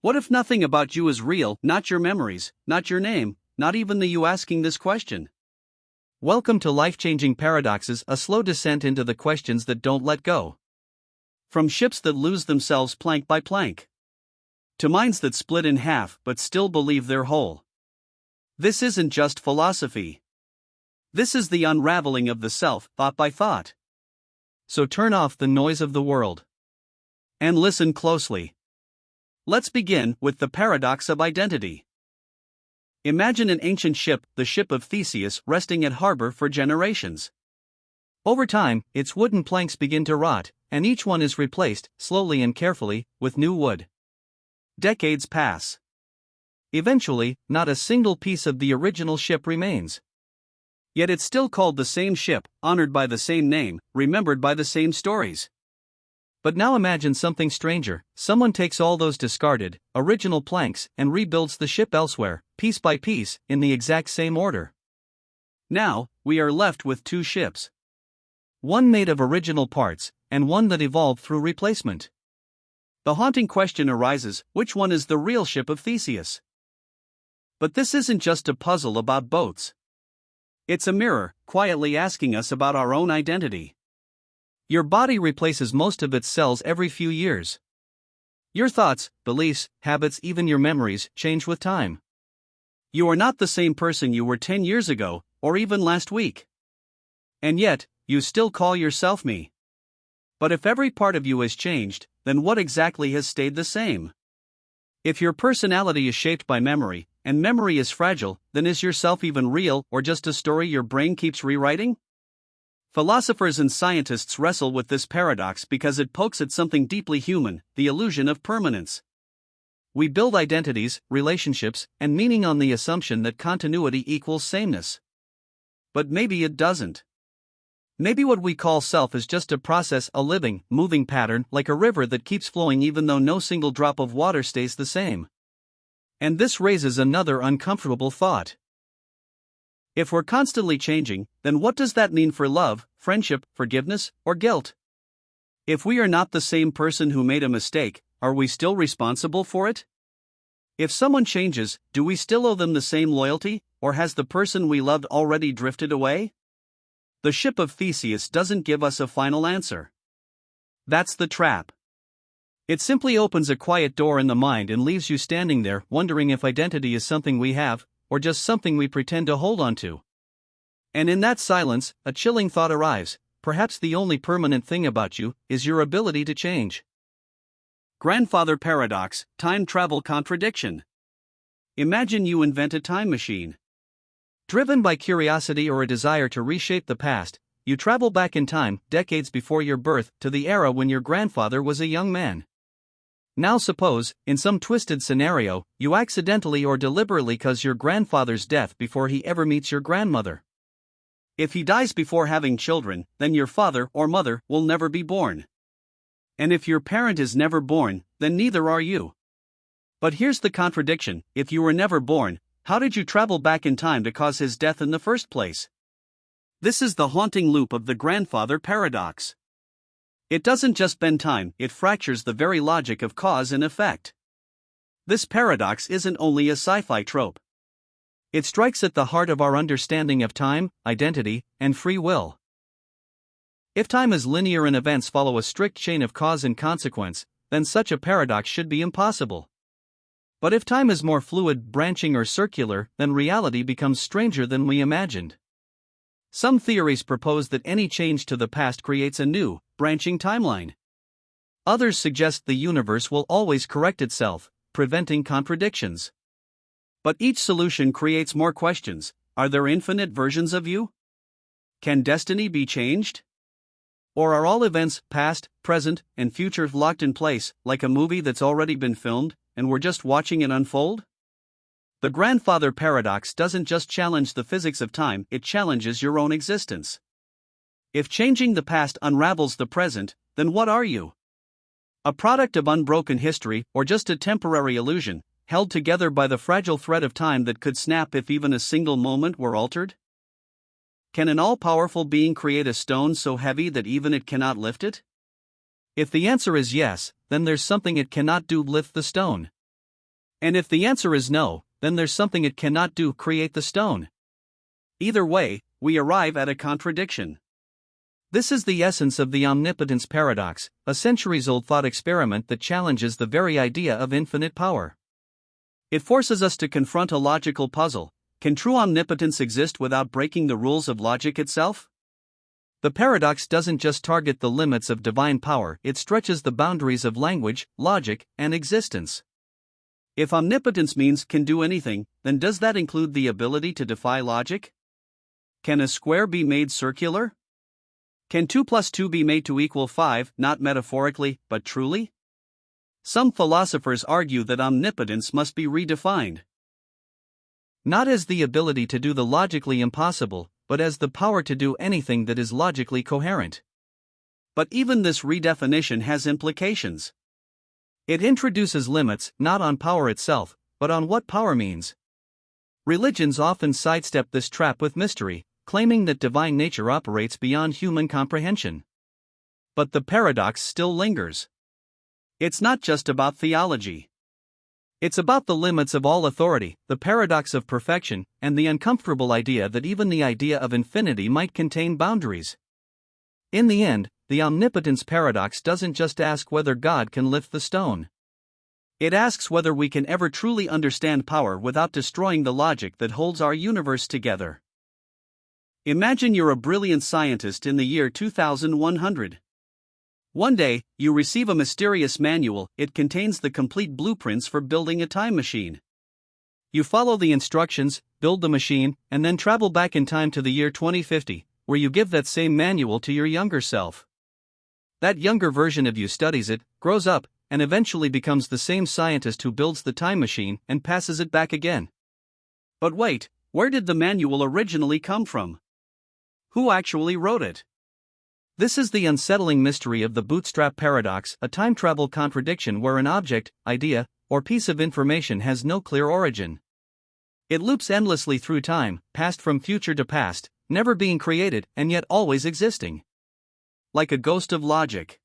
What if nothing about you is real, not your memories, not your name, not even the you asking this question? Welcome to Life-Changing Paradoxes, a slow descent into the questions that don't let go. From ships that lose themselves plank by plank, to minds that split in half but still believe they're whole. This isn't just philosophy. This is the unraveling of the self, thought by thought. So turn off the noise of the world and listen closely. Let's begin with the paradox of identity. Imagine an ancient ship, the ship of Theseus, resting at harbor for generations. Over time, its wooden planks begin to rot, and each one is replaced, slowly and carefully, with new wood. Decades pass. Eventually, not a single piece of the original ship remains. Yet it's still called the same ship, honored by the same name, remembered by the same stories. But now imagine something stranger. Someone takes all those discarded, original planks and rebuilds the ship elsewhere, piece by piece, in the exact same order. Now, we are left with two ships. One made of original parts, and one that evolved through replacement. The haunting question arises, which one is the real ship of Theseus? But this isn't just a puzzle about boats. It's a mirror, quietly asking us about our own identity. Your body replaces most of its cells every few years. Your thoughts, beliefs, habits, even your memories, change with time. You are not the same person you were 10 years ago, or even last week. And yet, you still call yourself me. But if every part of you has changed, then what exactly has stayed the same? If your personality is shaped by memory, and memory is fragile, then is yourself even real, or just a story your brain keeps rewriting? Philosophers and scientists wrestle with this paradox because it pokes at something deeply human, the illusion of permanence. We build identities, relationships, and meaning on the assumption that continuity equals sameness. But maybe it doesn't. Maybe what we call self is just a process, a living, moving pattern, like a river that keeps flowing even though no single drop of water stays the same. And this raises another uncomfortable thought. If we're constantly changing, then what does that mean for love, friendship, forgiveness, or guilt? If we are not the same person who made a mistake, are we still responsible for it? If someone changes, do we still owe them the same loyalty, or has the person we loved already drifted away? The ship of Theseus doesn't give us a final answer. That's the trap. It simply opens a quiet door in the mind and leaves you standing there, wondering if identity is something we have, or just something we pretend to hold on to. And in that silence, a chilling thought arrives: perhaps the only permanent thing about you is your ability to change. Grandfather Paradox, time travel contradiction. Imagine you invent a time machine. Driven by curiosity or a desire to reshape the past, you travel back in time, decades before your birth, to the era when your grandfather was a young man. Now suppose, in some twisted scenario, you accidentally or deliberately cause your grandfather's death before he ever meets your grandmother. If he dies before having children, then your father or mother will never be born. And if your parent is never born, then neither are you. But here's the contradiction: if you were never born, how did you travel back in time to cause his death in the first place? This is the haunting loop of the grandfather paradox. It doesn't just bend time, it fractures the very logic of cause and effect. This paradox isn't only a sci-fi trope. It strikes at the heart of our understanding of time, identity, and free will. If time is linear and events follow a strict chain of cause and consequence, then such a paradox should be impossible. But if time is more fluid, branching, or circular, then reality becomes stranger than we imagined. Some theories propose that any change to the past creates a new, branching timeline. Others suggest the universe will always correct itself, preventing contradictions. But each solution creates more questions. Are there infinite versions of you? Can destiny be changed? Or are all events, past, present, and future, locked in place, like a movie that's already been filmed, and we're just watching it unfold? The grandfather paradox doesn't just challenge the physics of time, it challenges your own existence. If changing the past unravels the present, then what are you? A product of unbroken history, or just a temporary illusion, held together by the fragile thread of time that could snap if even a single moment were altered? Can an all-powerful being create a stone so heavy that even it cannot lift it? If the answer is yes, then there's something it cannot do: lift the stone. And if the answer is no, then there's something it cannot do, create the stone. Either way, we arrive at a contradiction. This is the essence of the Omnipotence Paradox, a centuries-old thought experiment that challenges the very idea of infinite power. It forces us to confront a logical puzzle. Can true omnipotence exist without breaking the rules of logic itself? The paradox doesn't just target the limits of divine power, it stretches the boundaries of language, logic, and existence. If omnipotence means can do anything, then does that include the ability to defy logic? Can a square be made circular? Can 2 plus 2 be made to equal 5, not metaphorically, but truly? Some philosophers argue that omnipotence must be redefined. Not as the ability to do the logically impossible, but as the power to do anything that is logically coherent. But even this redefinition has implications. It introduces limits, not on power itself, but on what power means. Religions often sidestep this trap with mystery, claiming that divine nature operates beyond human comprehension. But the paradox still lingers. It's not just about theology. It's about the limits of all authority, the paradox of perfection, and the uncomfortable idea that even the idea of infinity might contain boundaries. In the end, the Omnipotence Paradox doesn't just ask whether God can lift the stone. It asks whether we can ever truly understand power without destroying the logic that holds our universe together. Imagine you're a brilliant scientist in the year 2100. One day, you receive a mysterious manual. It contains the complete blueprints for building a time machine. You follow the instructions, build the machine, and then travel back in time to the year 2050, where you give that same manual to your younger self. That younger version of you studies it, grows up, and eventually becomes the same scientist who builds the time machine and passes it back again. But wait, where did the manual originally come from? Who actually wrote it? This is the unsettling mystery of the Bootstrap Paradox, a time travel contradiction where an object, idea, or piece of information has no clear origin. It loops endlessly through time, past from future to past, never being created and yet always existing. Like a ghost of logic.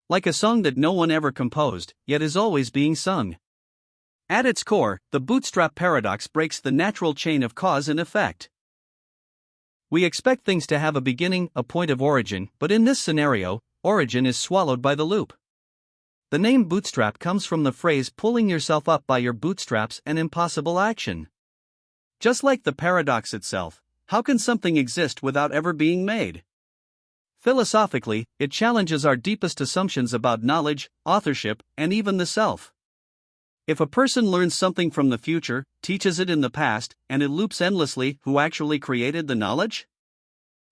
Like a song that no one ever composed, yet is always being sung. At its core, the Bootstrap Paradox breaks the natural chain of cause and effect. We expect things to have a beginning, a point of origin, but in this scenario, origin is swallowed by the loop. The name bootstrap comes from the phrase pulling yourself up by your bootstraps, an impossible action. Just like the paradox itself, how can something exist without ever being made? Philosophically, it challenges our deepest assumptions about knowledge, authorship, and even the self. If a person learns something from the future, teaches it in the past, and it loops endlessly, who actually created the knowledge?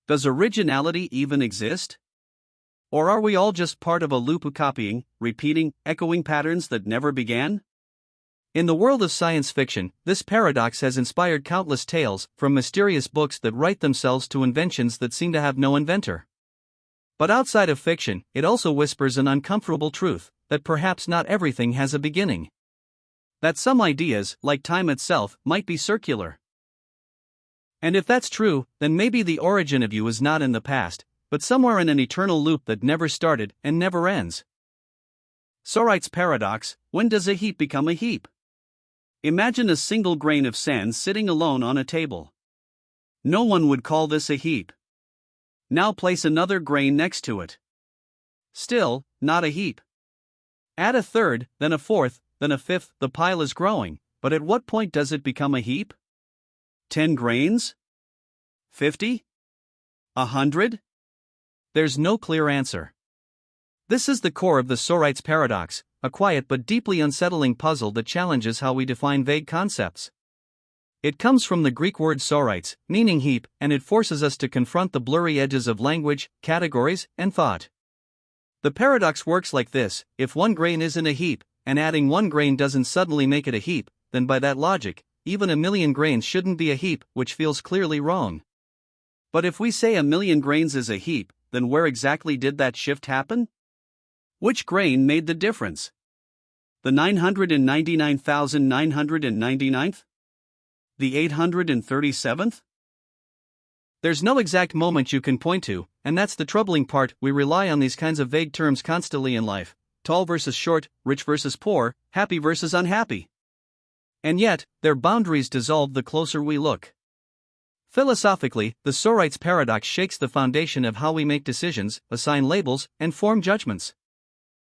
Does originality even exist? Or are we all just part of a loop of copying, repeating, echoing patterns that never began? In the world of science fiction, this paradox has inspired countless tales, from mysterious books that write themselves to inventions that seem to have no inventor. But outside of fiction, it also whispers an uncomfortable truth, that perhaps not everything has a beginning. That some ideas, like time itself, might be circular. And if that's true, then maybe the origin of you is not in the past, but somewhere in an eternal loop that never started and never ends. Sorites Paradox: when does a heap become a heap? Imagine a single grain of sand sitting alone on a table. No one would call this a heap. Now place another grain next to it. Still, not a heap. Add a third, then a fourth, then a fifth. The pile is growing, but at what point does it become a heap? 10 grains? 50? 100? There's no clear answer. This is the core of the Sorites Paradox, a quiet but deeply unsettling puzzle that challenges how we define vague concepts. It comes from the Greek word sorites, meaning heap, and it forces us to confront the blurry edges of language, categories, and thought. The paradox works like this: if one grain isn't a heap, and adding one grain doesn't suddenly make it a heap, then by that logic, even a million grains shouldn't be a heap, which feels clearly wrong. But if we say a million grains is a heap, then where exactly did that shift happen? Which grain made the difference? The 999,999th? The 837th? There's no exact moment you can point to, and that's the troubling part. We rely on these kinds of vague terms constantly in life. Tall versus short, rich versus poor, happy versus unhappy. And yet, their boundaries dissolve the closer we look. Philosophically, the Sorites Paradox shakes the foundation of how we make decisions, assign labels, and form judgments.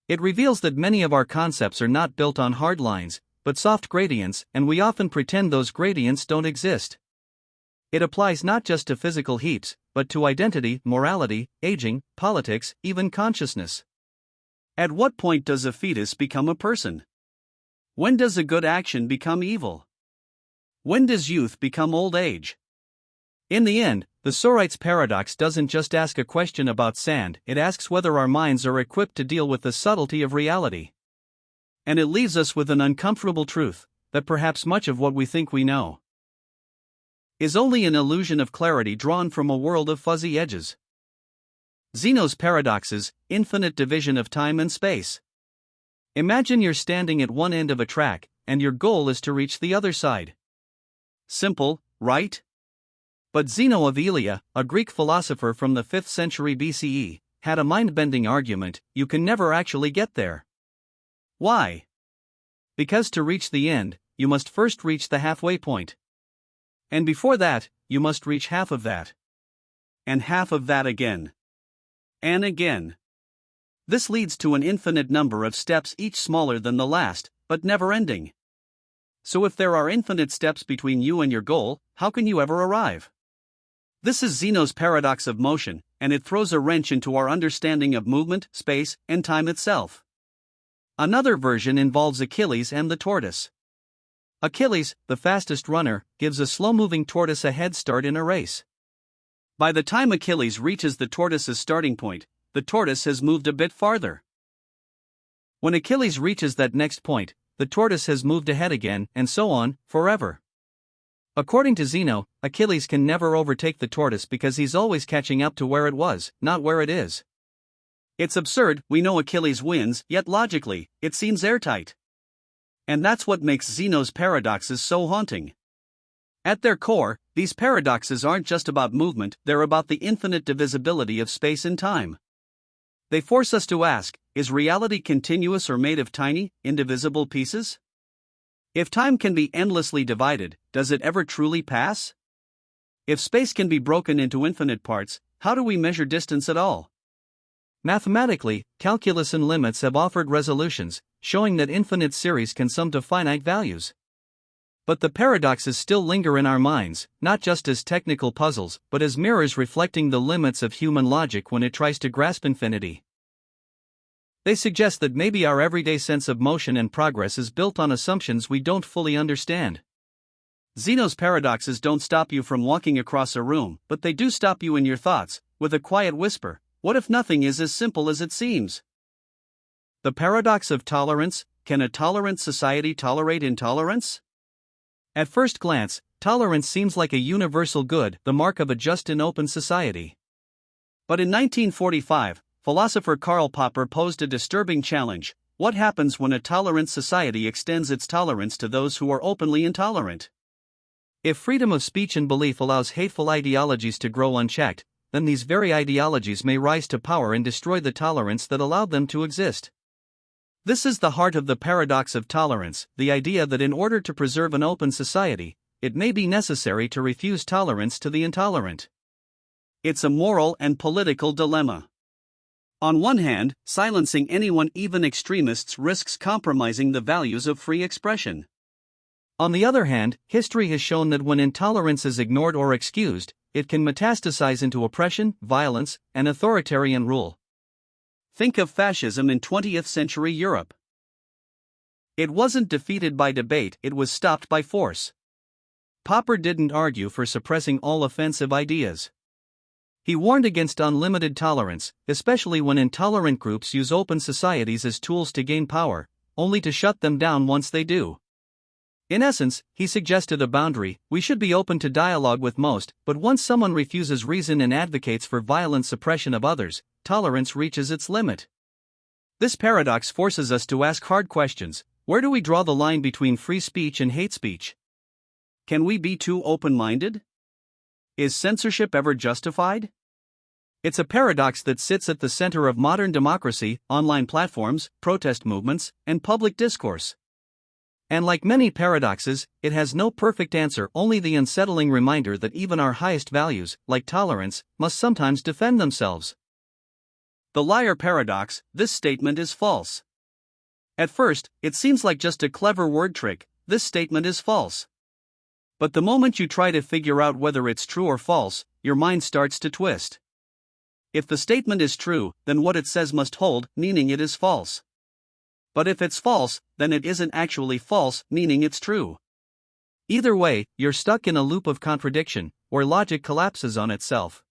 It reveals that many of our concepts are not built on hard lines, but soft gradients, and we often pretend those gradients don't exist. It applies not just to physical heaps, but to identity, morality, aging, politics, even consciousness. At what point does a fetus become a person? When does a good action become evil? When does youth become old age? In the end, the Sorites Paradox doesn't just ask a question about sand, it asks whether our minds are equipped to deal with the subtlety of reality. And it leaves us with an uncomfortable truth, that perhaps much of what we think we know is only an illusion of clarity drawn from a world of fuzzy edges. Zeno's paradoxes, infinite division of time and space. Imagine you're standing at one end of a track, and your goal is to reach the other side. Simple, right? But Zeno of Elea, a Greek philosopher from the 5th century BCE, had a mind-bending argument: you can never actually get there. Why? Because to reach the end, you must first reach the halfway point. And before that, you must reach half of that. And half of that again. And again. This leads to an infinite number of steps, each smaller than the last, but never ending. So if there are infinite steps between you and your goal, how can you ever arrive? This is Zeno's paradox of motion, and it throws a wrench into our understanding of movement, space, and time itself. Another version involves Achilles and the tortoise. Achilles, the fastest runner, gives a slow-moving tortoise a head start in a race. By the time Achilles reaches the tortoise's starting point, the tortoise has moved a bit farther. When Achilles reaches that next point, the tortoise has moved ahead again, and so on, forever. According to Zeno, Achilles can never overtake the tortoise because he's always catching up to where it was, not where it is. It's absurd. We know Achilles wins, yet logically, it seems airtight. And that's what makes Zeno's paradoxes so haunting. At their core, these paradoxes aren't just about movement, they're about the infinite divisibility of space and time. They force us to ask, is reality continuous or made of tiny, indivisible pieces? If time can be endlessly divided, does it ever truly pass? If space can be broken into infinite parts, how do we measure distance at all? Mathematically, calculus and limits have offered resolutions, showing that infinite series can sum to finite values. But the paradoxes still linger in our minds, not just as technical puzzles, but as mirrors reflecting the limits of human logic when it tries to grasp infinity. They suggest that maybe our everyday sense of motion and progress is built on assumptions we don't fully understand. Zeno's paradoxes don't stop you from walking across a room, but they do stop you in your thoughts, with a quiet whisper: what if nothing is as simple as it seems? The paradox of tolerance: can a tolerant society tolerate intolerance? At first glance, tolerance seems like a universal good, the mark of a just and open society. But in 1945, philosopher Karl Popper posed a disturbing challenge: what happens when a tolerant society extends its tolerance to those who are openly intolerant? If freedom of speech and belief allows hateful ideologies to grow unchecked, then these very ideologies may rise to power and destroy the tolerance that allowed them to exist. This is the heart of the paradox of tolerance, the idea that in order to preserve an open society, it may be necessary to refuse tolerance to the intolerant. It's a moral and political dilemma. On one hand, silencing anyone, even extremists, risks compromising the values of free expression. On the other hand, history has shown that when intolerance is ignored or excused, it can metastasize into oppression, violence, and authoritarian rule. Think of fascism in 20th century Europe. It wasn't defeated by debate, it was stopped by force. Popper didn't argue for suppressing all offensive ideas. He warned against unlimited tolerance, especially when intolerant groups use open societies as tools to gain power, only to shut them down once they do. In essence, he suggested a boundary: we should be open to dialogue with most, but once someone refuses reason and advocates for violent suppression of others, tolerance reaches its limit. This paradox forces us to ask hard questions. Where do we draw the line between free speech and hate speech? Can we be too open-minded? Is censorship ever justified? It's a paradox that sits at the center of modern democracy, online platforms, protest movements, and public discourse. And like many paradoxes, it has no perfect answer, only the unsettling reminder that even our highest values, like tolerance, must sometimes defend themselves. The liar paradox, this statement is false. At first, it seems like just a clever word trick, this statement is false. But the moment you try to figure out whether it's true or false, your mind starts to twist. If the statement is true, then what it says must hold, meaning it is false. But if it's false, then it isn't actually false, meaning it's true. Either way, you're stuck in a loop of contradiction, where logic collapses on itself.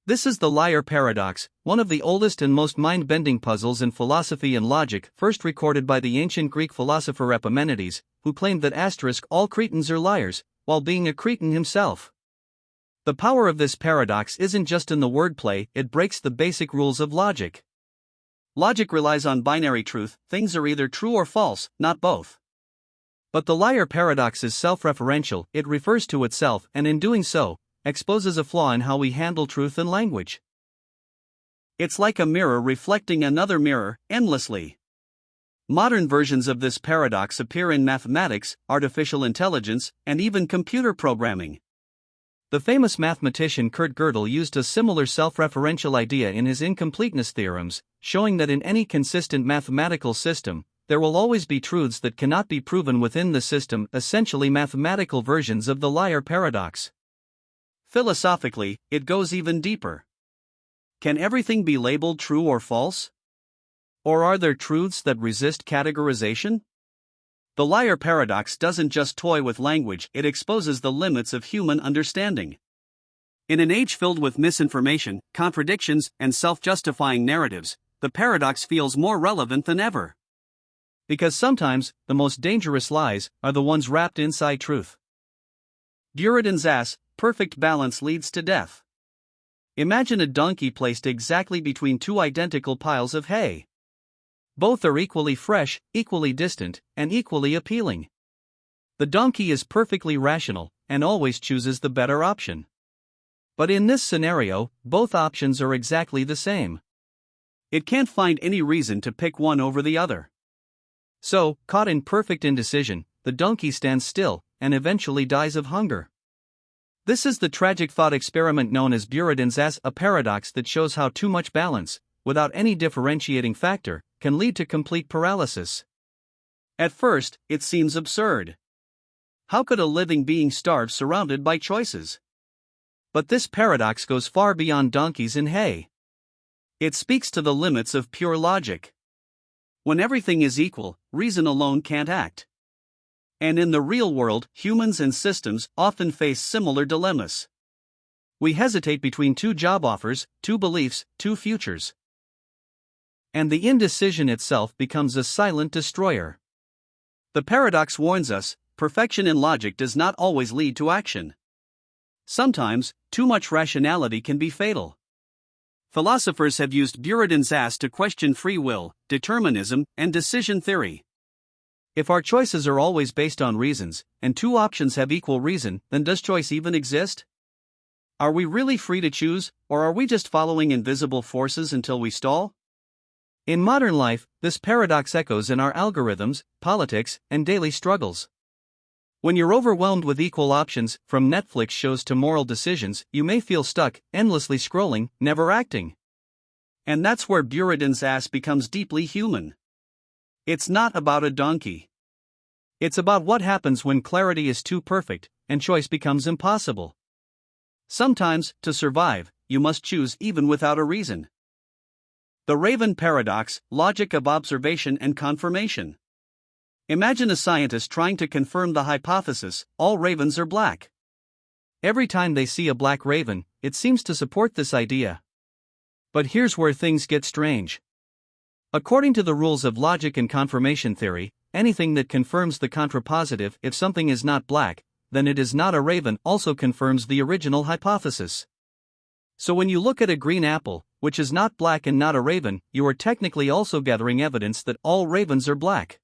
This is the liar paradox, one of the oldest and most mind-bending puzzles in philosophy and logic, first recorded by the ancient Greek philosopher Epimenides, who claimed that all Cretans are liars, while being a Cretan himself. The power of this paradox isn't just in the wordplay, it breaks the basic rules of logic. Logic relies on binary truth, things are either true or false, not both. But the liar paradox is self-referential, it refers to itself, and in doing so, exposes a flaw in how we handle truth and language. It's like a mirror reflecting another mirror, endlessly. Modern versions of this paradox appear in mathematics, artificial intelligence, and even computer programming. The famous mathematician Kurt Gödel used a similar self-referential idea in his incompleteness theorems, showing that in any consistent mathematical system, there will always be truths that cannot be proven within the system, essentially mathematical versions of the liar paradox. Philosophically, it goes even deeper. Can everything be labeled true or false? Or are there truths that resist categorization? The liar paradox doesn't just toy with language, it exposes the limits of human understanding. In an age filled with misinformation, contradictions, and self-justifying narratives, the paradox feels more relevant than ever. Because sometimes, the most dangerous lies are the ones wrapped inside truth. Buridan's ass, perfect balance leads to death. Imagine a donkey placed exactly between two identical piles of hay. Both are equally fresh, equally distant, and equally appealing. The donkey is perfectly rational, and always chooses the better option. But in this scenario, both options are exactly the same. It can't find any reason to pick one over the other. So, caught in perfect indecision, the donkey stands still, and eventually dies of hunger. This is the tragic thought experiment known as Buridan's ass, a paradox that shows how too much balance, without any differentiating factor, can lead to complete paralysis. At first, it seems absurd. How could a living being starve surrounded by choices? But this paradox goes far beyond donkeys and hay. It speaks to the limits of pure logic. When everything is equal, reason alone can't act. And in the real world, humans and systems often face similar dilemmas. We hesitate between two job offers, two beliefs, two futures. And the indecision itself becomes a silent destroyer. The paradox warns us, perfection in logic does not always lead to action. Sometimes, too much rationality can be fatal. Philosophers have used Buridan's ass to question free will, determinism, and decision theory. If our choices are always based on reasons, and two options have equal reason, then does choice even exist? Are we really free to choose, or are we just following invisible forces until we stall? In modern life, this paradox echoes in our algorithms, politics, and daily struggles. When you're overwhelmed with equal options, from Netflix shows to moral decisions, you may feel stuck, endlessly scrolling, never acting. And that's where Buridan's ass becomes deeply human. It's not about a donkey. It's about what happens when clarity is too perfect, and choice becomes impossible. Sometimes, to survive, you must choose even without a reason. The Raven Paradox, logic of observation and confirmation. Imagine a scientist trying to confirm the hypothesis, all ravens are black. Every time they see a black raven, it seems to support this idea. But here's where things get strange. According to the rules of logic and confirmation theory, anything that confirms the contrapositive, if something is not black, then it is not a raven, also confirms the original hypothesis. So when you look at a green apple, which is not black and not a raven, you are technically also gathering evidence that all ravens are black.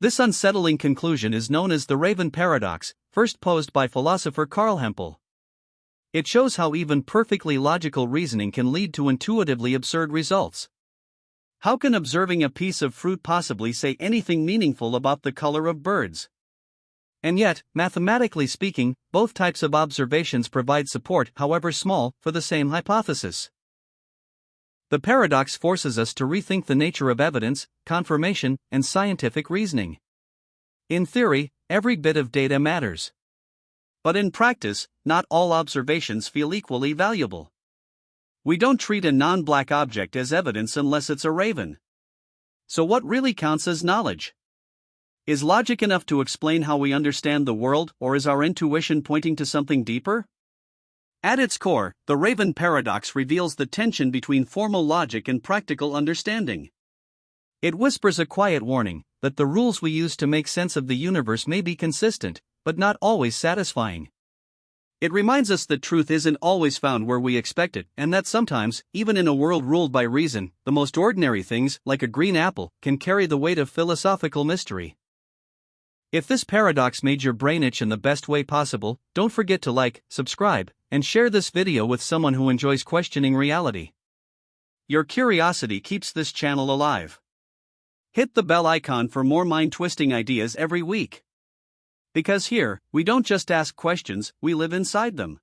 This unsettling conclusion is known as the Raven Paradox, first posed by philosopher Karl Hempel. It shows how even perfectly logical reasoning can lead to intuitively absurd results. How can observing a piece of fruit possibly say anything meaningful about the color of birds? And yet, mathematically speaking, both types of observations provide support, however small, for the same hypothesis. The paradox forces us to rethink the nature of evidence, confirmation, and scientific reasoning. In theory, every bit of data matters. But in practice, not all observations feel equally valuable. We don't treat a non-black object as evidence unless it's a raven. So what really counts as knowledge? Is logic enough to explain how we understand the world, or is our intuition pointing to something deeper? At its core, the Raven paradox reveals the tension between formal logic and practical understanding. It whispers a quiet warning that the rules we use to make sense of the universe may be consistent, but not always satisfying. It reminds us that truth isn't always found where we expect it, and that sometimes, even in a world ruled by reason, the most ordinary things, like a green apple, can carry the weight of philosophical mystery. If this paradox made your brain itch in the best way possible, don't forget to like, subscribe, and share this video with someone who enjoys questioning reality. Your curiosity keeps this channel alive. Hit the bell icon for more mind-twisting ideas every week. Because here, we don't just ask questions, we live inside them.